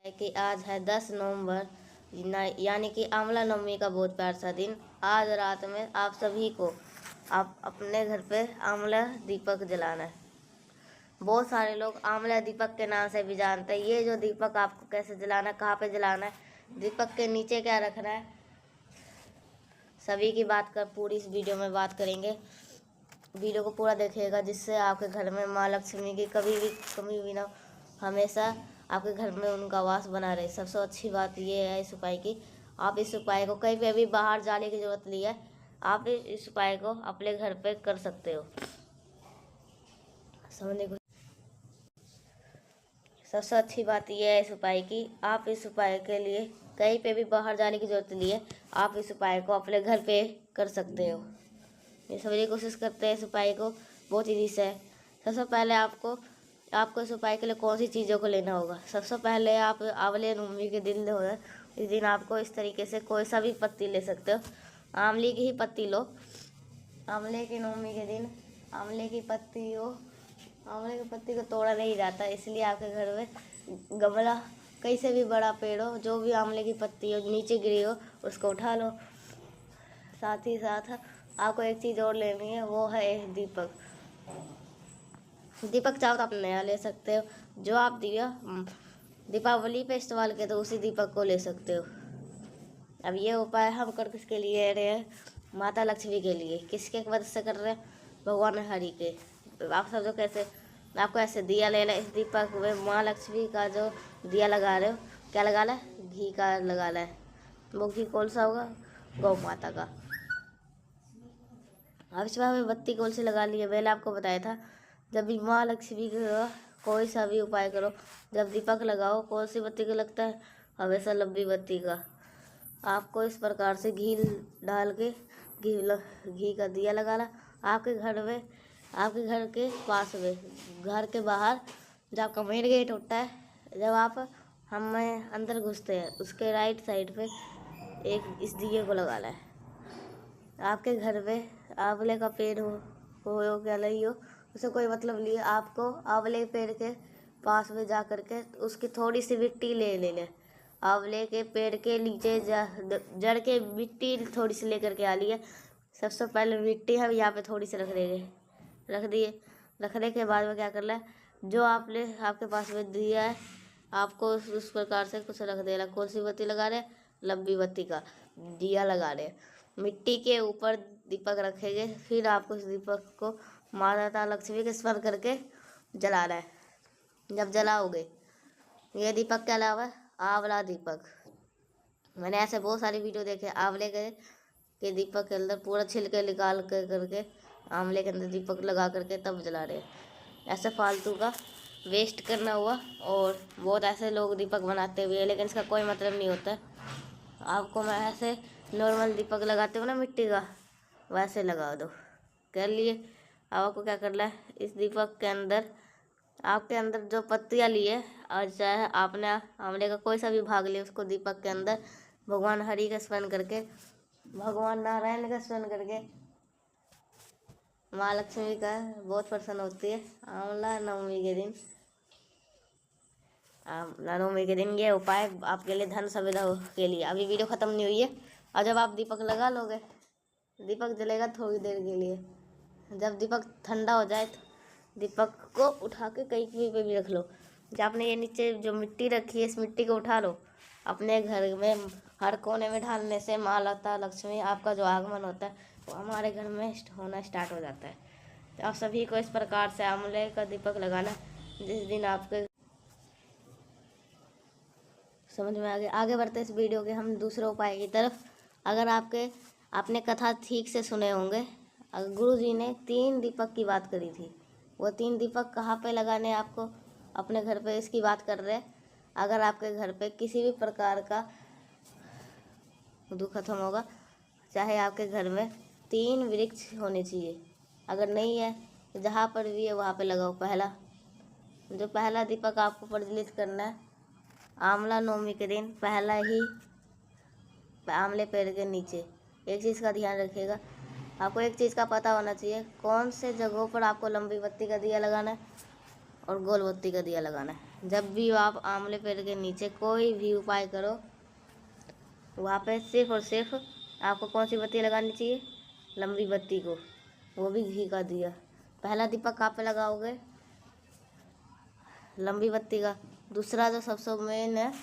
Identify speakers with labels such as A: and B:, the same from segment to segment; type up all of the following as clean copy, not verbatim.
A: है कि आज है 10 नवंबर यानी कि आंवला नवमी का बहुत प्यारा सा दिन। आज रात में आप सभी को आप अपने घर पे आंवला दीपक जलाना है। बहुत सारे लोग आंवला दीपक के नाम से भी जानते हैं। ये जो दीपक आपको कैसे जलाना है, कहाँ पे जलाना है, दीपक के नीचे क्या रखना है, सभी की बात कर पूरी इस वीडियो में बात करेंगे। वीडियो को पूरा देखिएगा जिससे आपके घर में माँ लक्ष्मी की कभी भी कमी भी ना हो, हमेशा आपके घर में उनका वास बना रहे। सबसे अच्छी बात ये है इस उपाय की, आप इस उपाय को कहीं पे भी बाहर जाने की जरूरत नहीं है। आप इस उपाय को अपने घर पे कर सकते हो। समझने को सबसे अच्छी बात यह है इस उपाय की, आप इस उपाय के लिए कहीं पे भी बाहर जाने की जरूरत नहीं है। आप इस उपाय को अपने घर पे कर सकते हो। ये सभी कोशिश करते हैं इस उपाय को बहुत ईजी से है। सबसे पहले आपको इस उपाय के लिए कौन सी चीज़ों को लेना होगा। सबसे पहले आप आंवले नवमी के दिन जो है, इस दिन आपको इस तरीके से कोई सा भी पत्ती ले सकते हो। आंवले की ही पत्ती लो। आंवले की नवमी के दिन आंवले की पत्ती हो। आंवले की पत्ती को तोड़ा नहीं जाता, इसलिए आपके घर में गमला कहीं से भी बड़ा पेड़ हो, जो भी आंवले की पत्ती हो नीचे गिरी हो उसको उठा लो। साथ ही साथ आपको एक चीज़ और लेनी है, वो है एक दीपक। दीपक चाहो तो आप नया ले सकते हो, जो आप दीपावली पे इस्तेमाल किए तो उसी दीपक को ले सकते हो। अब ये उपाय हम कर किसके लिए रहे हैं, माता लक्ष्मी के लिए। किसके वजह से कर रहे हैं, भगवान हरि के। आप समझो कैसे, आपको ऐसे दिया लेना। इस दीपक में माँ लक्ष्मी का जो दिया लगा रहे हो, क्या लगाना है, घी का लगाना है। वो घी कौन सा होगा, गौ माता का। अब इस बार बत्ती कौन सी लगा ली है, मैंने आपको बताया था। जब भी माँ लक्ष्मी का कोई सा भी उपाय करो, जब दीपक लगाओ, कौन सी बत्ती का लगता है, हमेशा लंबी बत्ती का। आपको इस प्रकार से घी डाल के घी का दिया लगाना। आपके घर में, आपके घर के पास में, घर के बाहर जब आपका मेन गेट होता है, जब आप हमें अंदर घुसते हैं, उसके राइट साइड पे एक इस दिए को लगाना है। आपके घर में आंवले का पेड़ हो या नहीं हो, उसे कोई मतलब नहीं है। आपको आंवले पेड़ के पास में जा कर के उसकी थोड़ी सी मिट्टी ले ले आंवले के पेड़ के नीचे जड़ के मिट्टी थोड़ी सी लेकर के आ ली है। सबसे पहले मिट्टी हम यहाँ पे थोड़ी सी रख देंगे, रख दिए। रखने के बाद में क्या करना है, जो आपके पास में दिया है, आपको उस प्रकार से कुछ रख देना। कौन सी बत्ती लगा रहे, लंबी बत्ती का दिया लगा रहे। मिट्टी के ऊपर दीपक रखेंगे, फिर आपको इस दीपक को माता लक्ष्मी के स्मरण करके जलाना है। जब जलाओगे, ये दीपक के अलावा आंवला दीपक, मैंने ऐसे बहुत सारी वीडियो देखे आंवले के दीपक के अंदर पूरा छिलके निकाल कर करके आंवले के अंदर दीपक लगा करके तब जला रहे। ऐसे फालतू का वेस्ट करना हुआ। और बहुत ऐसे लोग दीपक बनाते हुए हैं, लेकिन इसका कोई मतलब नहीं होता है। आपको मैं ऐसे नॉर्मल दीपक लगाते हो ना मिट्टी का, वैसे लगा दो। कर लिए। अब आपको क्या करना है, इस दीपक के अंदर आपके अंदर जो पत्तियाँ लिए, और चाहे आपने आंवले का कोई सा भी भाग लिया, उसको दीपक के अंदर भगवान हरि का स्मरण करके, भगवान नारायण का स्मरण करके, माँ लक्ष्मी का बहुत प्रसन्न होती है। आंवला नवमी के दिन, नवमी के दिन ये उपाय आपके लिए धन सुविधा के लिए। अभी वीडियो ख़त्म नहीं हुई है, और जब आप दीपक लगा लोगे, दीपक जलेगा थोड़ी देर के लिए। जब दीपक ठंडा हो जाए तो दीपक को उठा के कहीं पे भी रख लो। जब आपने ये नीचे जो मिट्टी रखी है, इस मिट्टी को उठा लो। अपने घर में हर कोने में डालने से माँ माता लक्ष्मी आपका जो आगमन होता है वो हमारे घर में होना स्टार्ट हो जाता है। तो आप सभी को इस प्रकार से आंवले का दीपक लगाना, जिस दिन आपके समझ में आगे बढ़ते इस वीडियो के हम दूसरे उपाय की तरफ। अगर आपने कथा ठीक से सुने होंगे, अगर गुरु जी ने 3 दीपक की बात करी थी, वो 3 दीपक कहाँ पे लगाने हैं आपको, अपने घर पे इसकी बात कर रहे हैं। अगर आपके घर पे किसी भी प्रकार का दुख खत्म होगा, चाहे आपके घर में 3 वृक्ष होने चाहिए। अगर नहीं है तो जहाँ पर भी है वहाँ पे लगाओ। पहला दीपक आपको प्रज्वलित करना है आंवला नवमी के दिन, पहला ही आंवले पेड़ के नीचे। एक चीज़ का ध्यान रखिएगा, आपको एक चीज़ का पता होना चाहिए, कौन से जगहों पर आपको लंबी बत्ती का दिया लगाना है और गोल बत्ती का दिया लगाना है। जब भी आप आंवले पेड़ के नीचे कोई भी उपाय करो, वहाँ पे सिर्फ और सिर्फ आपको कौन सी बत्ती लगानी चाहिए? लंबी बत्ती को, वो भी घी का दिया। पहला दीपक कहाँ पे लगाओगे? लंबी बत्ती का। दूसरा जो सबसे मेन है,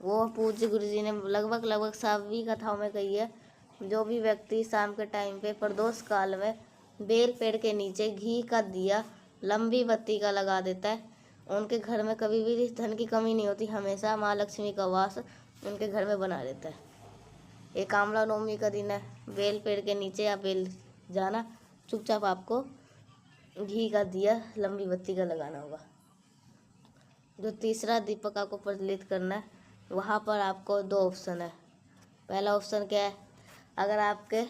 A: वो पूज्य गुरु जी ने लगभग सभी कथाओं में कही है, जो भी व्यक्ति शाम के टाइम पे प्रदोष काल में बेल पेड़ के नीचे घी का दिया लंबी बत्ती का लगा देता है, उनके घर में कभी भी धन की कमी नहीं होती। हमेशा माँ लक्ष्मी का वास उनके घर में बना रहता है। एक आंवला नवमी का दिन है, बेल पेड़ के नीचे या बेल जाना, चुपचाप आपको घी का दिया लंबी बत्ती का लगाना होगा। जो तीसरा दीपक आपको प्रज्वलित करना है, वहाँ पर आपको 2 ऑप्शन है। पहला ऑप्शन क्या है? अगर आपके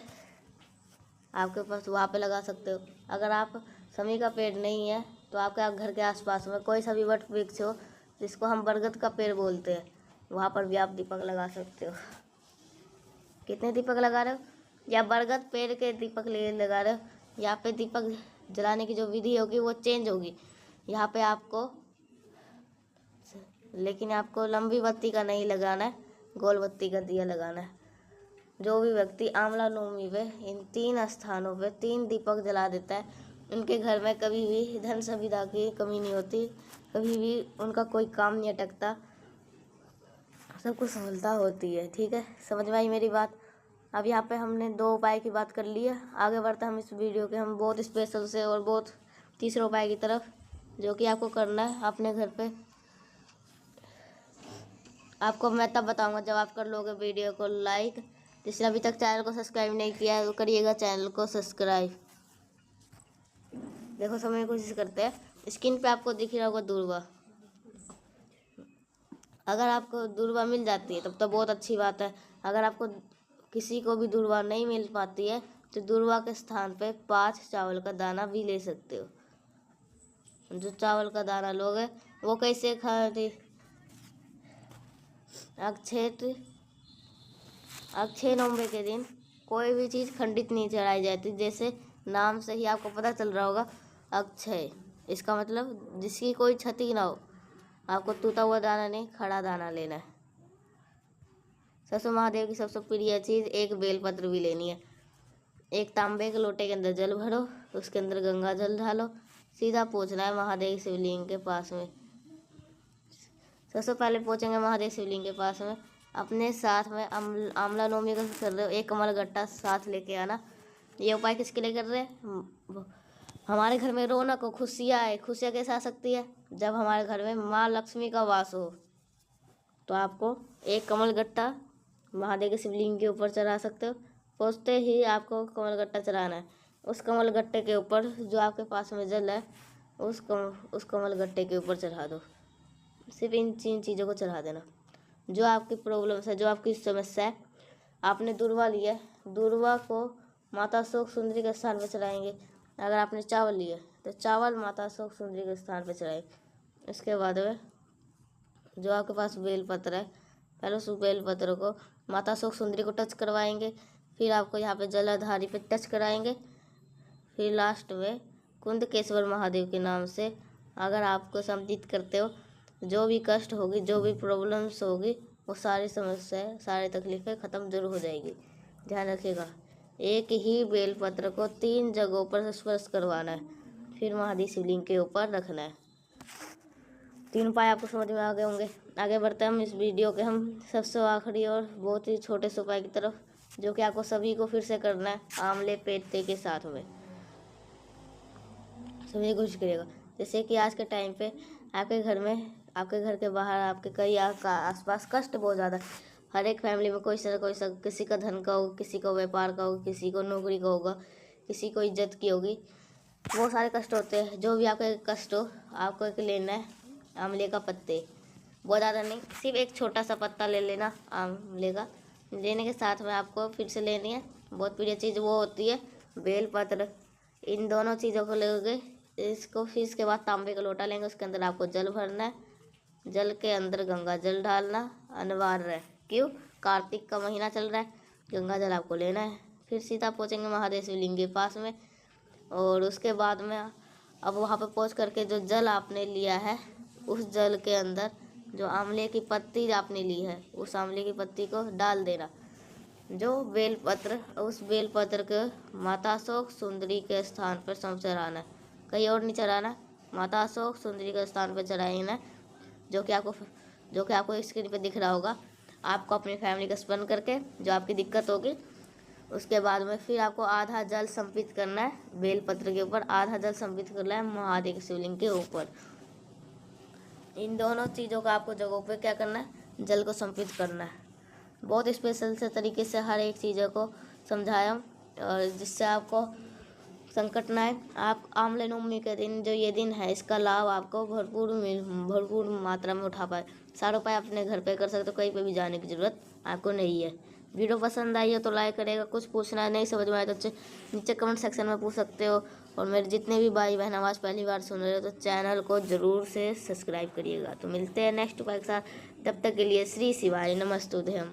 A: पास वहाँ पे लगा सकते हो। अगर आप समी का पेड़ नहीं है तो आपके घर के आसपास में कोई सा भी वट वृक्ष हो, जिसको हम बरगद का पेड़ बोलते हैं, वहाँ पर भी आप दीपक लगा सकते हो। कितने दीपक लगा रहे हो? या बरगद पेड़ के दीपक ले लगा रहे हो? यहाँ पे दीपक जलाने की जो विधि होगी वो चेंज होगी। यहाँ पे आपको लेकिन आपको लंबी बत्ती का नहीं लगाना है, गोल बत्ती का दिया लगाना है। जो भी व्यक्ति आंवला नवमी पे इन 3 स्थानों पे 3 दीपक जला देता है, उनके घर में कभी भी धन सुविधा की कमी नहीं होती, कभी भी उनका कोई काम नहीं अटकता, सब कुछ सफलता होती है। ठीक है, समझ में आई मेरी बात? अब यहाँ पे हमने 2 उपाय की बात कर ली है। आगे बढ़ते हम इस वीडियो के हम बहुत स्पेशल से और बहुत तीसरे उपाय की तरफ, जो कि आपको करना है अपने घर पे। आपको मैं तब बताऊंगा जब आप कर लोगे वीडियो को लाइक। जिसने अभी तक चैनल को सब्सक्राइब नहीं किया है, तो करिएगा चैनल को सब्सक्राइब। देखो समझने की कोशिश करते हैं। स्क्रीन पे आपको दिख रहा होगा दूरवा। अगर आपको दूरवा मिल जाती है तब तो बहुत अच्छी बात है। अगर आपको किसी को भी दूरवा नहीं मिल पाती है तो दूरवा के स्थान पे 5 चावल का दाना भी ले सकते हो। जो चावल का दाना लोगे वो कैसे खाते? अक्षय नवमी के दिन कोई भी चीज़ खंडित नहीं चढ़ाई जाती। जैसे नाम से ही आपको पता चल रहा होगा अक्षय, इसका मतलब जिसकी कोई क्षति ना हो। आपको टूटा हुआ दाना नहीं, खड़ा दाना लेना है। सबसे महादेव की सबसे प्रिय चीज़ एक बेलपत्र भी लेनी है। एक तांबे के लोटे के अंदर जल भरो, उसके अंदर गंगा जल डालो, सीधा पहुँचना है महादेव शिवलिंग के पास में। सबसे पहले पहुँचेंगे महादेव शिवलिंग के पास में। अपने साथ में आंवला नवमी का कर रहे हो, एक कमल गट्टा साथ लेके आना। ये उपाय किसके लिए कर रहे हैं? हमारे घर में रौनक हो, खुशियाँ आए। खुशियाँ कैसे आ सकती है? जब हमारे घर में माँ लक्ष्मी का वास हो। तो आपको एक कमल गट्टा महादेव के शिवलिंग के ऊपर चढ़ा सकते हो। पहुँचते ही आपको कमल गट्टा चढ़ाना है। उस कमल गट्टे के ऊपर जो आपके पास में जल है, उस कमल गट्टे के ऊपर चढ़ा दो। सिर्फ इन 3 चीज़ों को चढ़ा देना। जो आपकी प्रॉब्लम्स है, जो आपकी समस्या है, आपने दूरवा लिया, दूरवा को माता अशोक सुंदरी के स्थान पर चढ़ाएंगे। अगर आपने चावल लिया तो चावल माता अशोक सुंदरी के स्थान पर चढ़ाएंगे। इसके बाद में जो आपके पास बेलपत्र है, पहले उस बेलपत्र को माता अशोक सुंदरी को टच करवाएंगे। फिर आपको यहाँ पे जलाधारी पे टच कराएंगे। फिर लास्ट में कुंदकेश्वर महादेव के नाम से अगर आपको संतृप्त करते हो, जो भी कष्ट होगी, जो भी प्रॉब्लम्स होगी, वो सारी समस्याएं, सारी तकलीफ़ें ख़त्म जरूर हो जाएगी। ध्यान रखिएगा, एक ही बेलपत्र को 3 जगहों पर स्पर्श करवाना है, फिर महादेव शिवलिंग के ऊपर रखना है। 3 उपाय आपको समझ में आ गए होंगे। आगे बढ़ते हैं हम इस वीडियो के हम सबसे आखिरी और बहुत ही छोटे से उपाय की तरफ, जो कि आपको सभी को फिर से करना है आंवले पेड़ते के साथ में। समझने की कोशिश करिएगा। जैसे कि आज के टाइम पे आपके घर में, आपके घर के बाहर, आपके कई आसपास कष्ट बहुत ज़्यादा। हर एक फैमिली में कोई सा किसी का धन का होगा, किसी को व्यापार का होगा, किसी को नौकरी का होगा, किसी को इज्जत की होगी। बहुत सारे कष्ट होते हैं। जो भी आपके कष्ट हो, आपको एक लेना है आंवले का पत्ते। बहुत ज़्यादा नहीं, सिर्फ एक छोटा सा पत्ता ले लेना आंवले का। लेने के साथ में आपको फिर से लेनी है बहुत प्रिय चीज़, वो होती है बेलपत्र। इन दोनों चीज़ों को लोगे इसको, फिर इसके बाद तांबे का लोटा लेंगे, उसके अंदर आपको जल भरना है। जल के अंदर गंगा जल डालना अनिवार्य है। क्यों? कार्तिक का महीना चल रहा है, गंगा जल आपको लेना है। फिर सीधा पहुँचेंगे महादेव शिवलिंग के पास में, और उसके बाद में अब वहाँ पर पहुँच करके जो जल आपने लिया है उस जल के अंदर जो आंवले की पत्ती आपने ली है उस आंवले की पत्ती को डाल देना। जो बेलपत्र, उस बेलपत्र के माता अशोक सुंदरी के स्थान पर चढ़ाना है, कहीं और नहीं चढ़ाना। माता अशोक सुंदरी के स्थान पर चढ़ाना, जो कि आपको स्क्रीन पे दिख रहा होगा। आपको अपनी फैमिली का स्मरण करके जो आपकी दिक्कत होगी, उसके बाद में फिर आपको आधा जल संपित करना है। बेलपत्र के ऊपर आधा जल संपित करना है महादेव के शिवलिंग के ऊपर। इन दोनों चीज़ों का आपको जगहों पे क्या करना है, जल को संपित करना है। बहुत स्पेशल से तरीके से हर एक चीज़ों को समझाया, और जिससे आपको संकट ना आए। आप आंवले नवमी के दिन, जो ये दिन है, इसका लाभ आपको भरपूर मात्रा में उठा पाए। सारे उपाय अपने घर पे कर सकते हो, कहीं पे भी जाने की ज़रूरत आपको नहीं है। वीडियो पसंद आई हो तो लाइक करेगा। कुछ पूछना है, नहीं समझ में आए तो नीचे कमेंट सेक्शन में पूछ सकते हो। और मेरे जितने भी भाई बहन आवाज़ पहली बार सुन रहे हो तो चैनल को ज़रूर से सब्सक्राइब करिएगा। तो मिलते हैं नेक्स्ट उपाय के साथ, तब तक के लिए श्री शिवाय नमस्तुभ्यम।